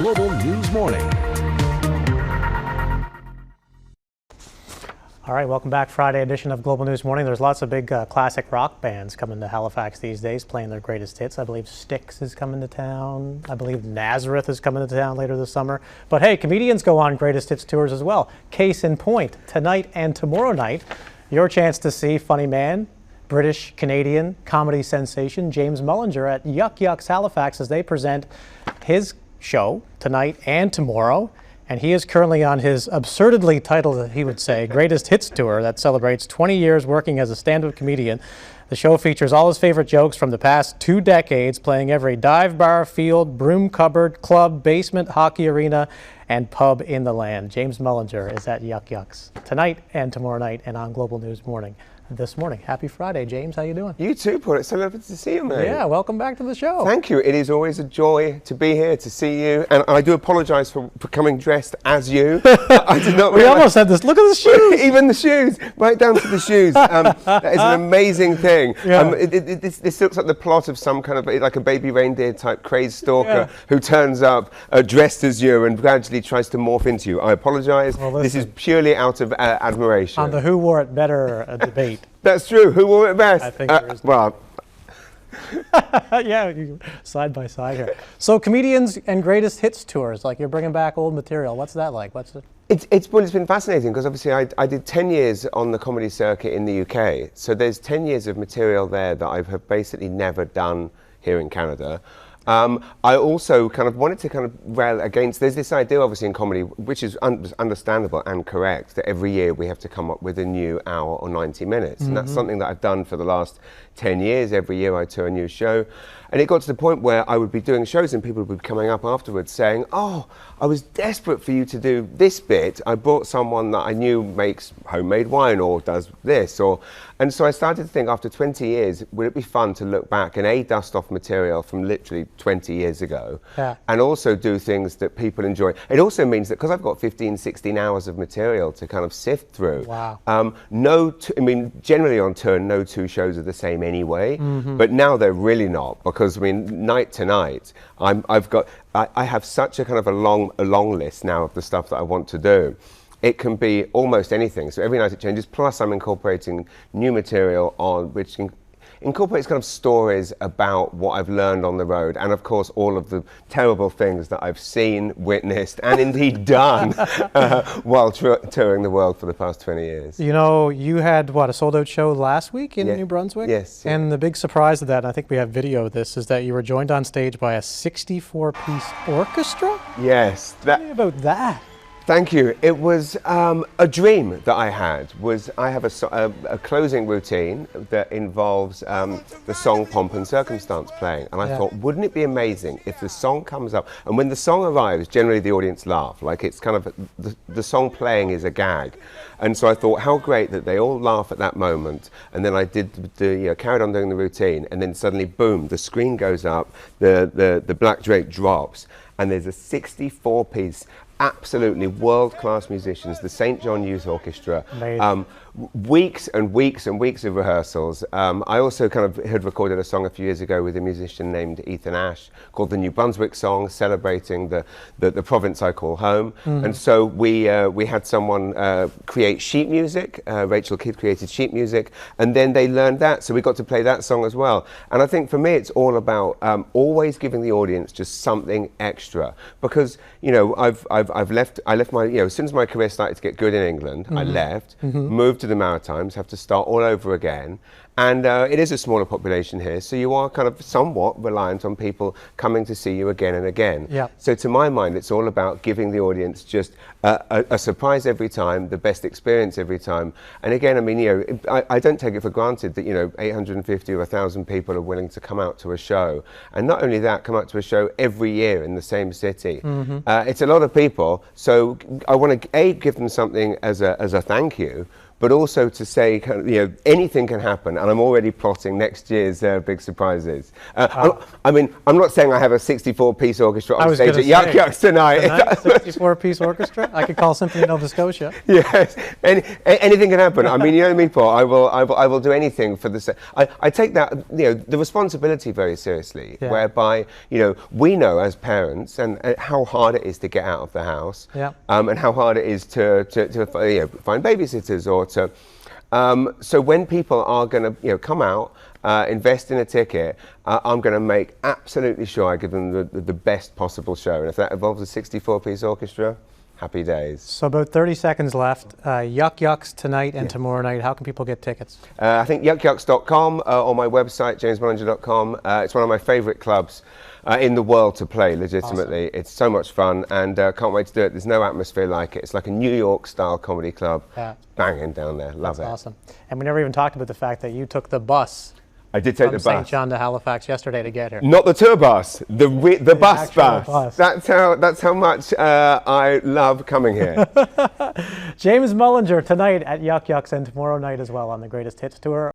Global News Morning. All right, welcome back. Friday edition of Global News Morning. There's lots of big classic rock bands coming to Halifax these days, playing their greatest hits. I believe Styx is coming to town. I believe Nazareth is coming to town later this summer. But hey, comedians go on greatest hits tours as well. Case in point, tonight and tomorrow night, your chance to see funny man, British Canadian comedy sensation James Mullinger at Yuck Yucks Halifax as they present his show tonight and tomorrow. And he is currently on his absurdly titled, he would say, Greatest Hits Tour that celebrates 20 years working as a stand-up comedian. The show features all his favorite jokes from the past 2 decades, playing every dive bar, field, broom cupboard, club, basement, hockey arena, and pub in the land. James Mullinger is at Yuck Yucks tonight and tomorrow night and on Global News Morning this morning. Happy Friday, James. How you doing? You too, Paul. It's so lovely to see you, mate. Yeah, welcome back to the show. Thank you. It is always a joy to be here, to see you. And I do apologise for coming dressed as you. I did not We almost had this. Look at the shoes. Even the shoes, right down to the shoes. That is an amazing thing. Yeah. This looks like the plot of some kind of like a baby reindeer type crazed stalker who turns up dressed as you and gradually tries to morph into you. I apologise. Well, this is purely out of admiration. On the Who Wore It Better debate. That's true. Who wore it best? I think there is. Well, yeah, side by side here. So comedians and greatest hits tours, like you're bringing back old material. What's that like? What's it? It's been fascinating because obviously I did 10 years on the comedy circuit in the UK. So there's 10 years of material there that I have basically never done here in Canada. I also kind of wanted to kind of rail against, there's this idea obviously in comedy, which is understandable and correct, that every year we have to come up with a new hour or 90 minutes. And that's something that I've done for the last 10 years. Every year I tour a new show. And it got to the point where I would be doing shows and people would be coming up afterwards saying, oh, I was desperate for you to do this bit. I brought someone that I knew makes homemade wine or does this. And so I started to think after 20 years, would it be fun to look back and dust off material from literally 20 years ago and also do things that people enjoy. It also means that because I've got 15, 16 hours of material to kind of sift through. Wow. I mean, generally on tour, no 2 shows are the same anyway, but now they're really not. Because I mean, night to night, I have such a kind of a long list now of the stuff that I want to do. It can be almost anything. So every night it changes. Plus, I'm incorporating new material on which incorporates kind of stories about what I've learned on the road, and of course all of the terrible things that I've seen, witnessed, and indeed done while touring the world for the past 20 years. You know, you had, what, a sold-out show last week in New Brunswick? Yes. Yeah. And the big surprise of that, and I think we have video of this, is that you were joined on stage by a 64-piece orchestra? Yes. Tell me about that. Thank you. It was a dream that I had. I have a closing routine that involves the song Pomp and Circumstance playing. And I thought, wouldn't it be amazing if the song comes up, and when the song arrives, generally the audience laugh. Like it's kind of, the song playing is a gag. And so I thought, how great that they all laugh at that moment. And then I carried on doing the routine, and then suddenly, boom, the screen goes up, the black drape drops, and there's a 64-piece absolutely world-class musicians, the St. John Youth Orchestra. Weeks and weeks and weeks of rehearsals. I also kind of had recorded a song a few years ago with a musician named Ethan Ash called the New Brunswick Song, celebrating the province I call home. And so we had someone create sheet music. Rachel Kidd created sheet music, and then they learned that, so we got to play that song as well. And I think for me it's all about always giving the audience just something extra, because you know I left my, you know, as soon as my career started to get good in England, I left, moved to the Maritimes, have to start all over again. And it is a smaller population here, so you are kind of somewhat reliant on people coming to see you again and again. So to my mind, it's all about giving the audience just a surprise every time, the best experience every time. And again, I mean, you know, I don't take it for granted that, you know, 850 or 1,000 people are willing to come out to a show. And not only that, come out to a show every year in the same city. It's a lot of people, so I want to, give them something as a thank you, but also to say, kind of, you know, anything can happen, and I'm already plotting next year's big surprises. I mean, I'm not saying I have a 64-piece orchestra on stage at Yuck Yucks tonight. 64-piece orchestra? I could call Symphony Nova Scotia. Yes, anything can happen. I mean, you know me, Paul. I will do anything for the. I take that, you know, the responsibility very seriously. Yeah. Whereby, you know, we know as parents and how hard it is to get out of the house, yeah. And how hard it is to you know, find babysitters or to. So when people are going to, you know, come out, invest in a ticket, I'm going to make absolutely sure I give them the best possible show. And if that involves a 64-piece orchestra, happy days. So about 30 seconds left. Yuck Yucks tonight and tomorrow night. How can people get tickets? I think yuckyucks.com or my website, jamesmullinger.com. It's one of my favourite clubs in the world to play, legitimately. Awesome. It's so much fun, and can't wait to do it. There's no atmosphere like it. It's like a New York-style comedy club. Yeah. It's banging down there. Love it. That's awesome. And we never even talked about the fact that you took the bus. I did take the bus. From St. John to Halifax yesterday to get here. Not the tour bus, the bus. That's how much I love coming here. James Mullinger tonight at Yuck Yucks and tomorrow night as well on the Greatest Hits Tour.